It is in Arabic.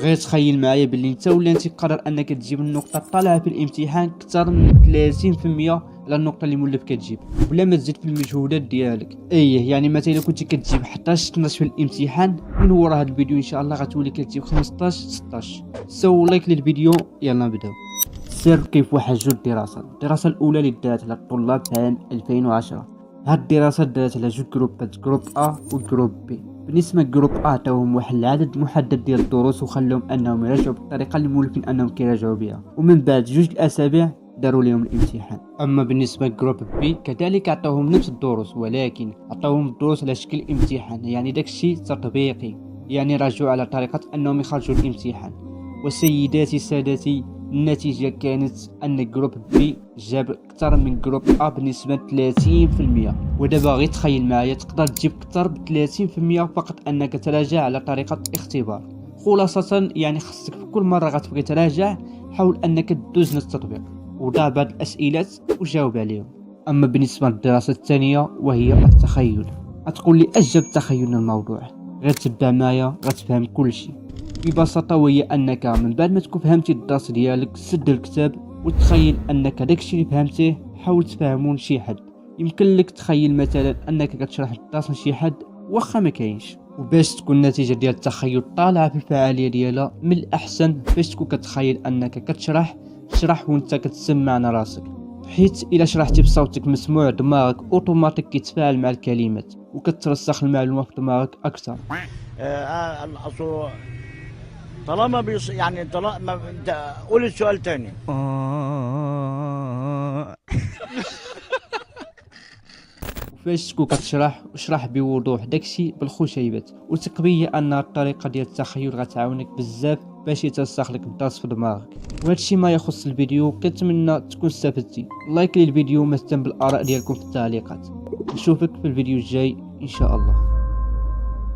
غير تخيل معايا باللي انت ولا انت قرر انك تجيب النقطه الطالعه في الامتحان اكثر من 30% على النقطه اللي مولف كتجيب بلا ما تزيد في المجهودات ديالك. يعني مثلا كنت كتجيب 11 12 في الامتحان، من ورا هذا الفيديو ان شاء الله غتولي كتجيب 15 16. سو لايك للفيديو، يلا نبداو. سير كيف وحجوا الدراسه الاولى اللي دارت على الطلاب في عام 2010. هاد الدراسه دارت على جوج جروبات، جروب A وجروب B. بالنسبه لجروب A عطاوهم واحد العدد محدد ديال الدروس وخلوهم انهم يراجعوا بالطريقه اللي مولفين انهم كيراجعوا بها، ومن بعد جوج الاسابيع داروا لهم الامتحان. اما بالنسبه لجروب B كذلك عطاوهم نفس الدروس، ولكن عطاوهم الدروس على شكل امتحان، يعني داكشي تطبيقي، يعني راجعوا على طريقه انهم يخرجوا الامتحان. وسيداتي سادتي، النتيجة كانت أن جروب بي جاب أكثر من جروب أ بنسبة 30%. ودابا غير تخيل معايا تقدر تجيب أكثر ب 30% فقط أنك تراجع على طريقة اختبار. خلاصة يعني خصك في كل مرة غتبغي تراجع حاول أنك تدوز نفس التطبيق وضع بعض الأسئلة وجاوب عليهم. أما بالنسبة للدراسة الثانية وهي التخيل، غتقول لي أجب تخيل الموضوع، غير تبع معايا غتفهم كل شيء. ببساطة وهي أنك من بعد ما تكون فهمتي الدرس ديالك سد الكتاب وتخيل أنك داكشي اللي فهمتيه حاول تفهمو لشي حد. يمكن لك تخيل مثلا أنك كتشرح الدرس لشي حد واخا ما كاينش. وباش تكون النتيجة ديال التخيل طالعة في الفعالية ديالها، من الأحسن باش تكون كتخيل أنك كتشرح وانت كتسمع على راسك، حيت إلا شرحتي بصوتك مسموع دماغك اوتوماتيك كيتفاعل مع الكلمات وكترسخ المعلومة في دماغك أكثر. الأصل طالما يعني طالما انت قول السؤال تاني. وفاش تكون كتشرح اشرح بوضوح داكشي بالخشيبات، وثق بيا ان الطريقه ديال التخيل غتعاونك بزاف باش يترسخ لك الدرس في دماغك. وهادشي ما يخص الفيديو، كنتمنى تكون استفدتي. لايك للفيديو، مهتم بالاراء ديالكم في التعليقات. نشوفك في الفيديو الجاي ان شاء الله.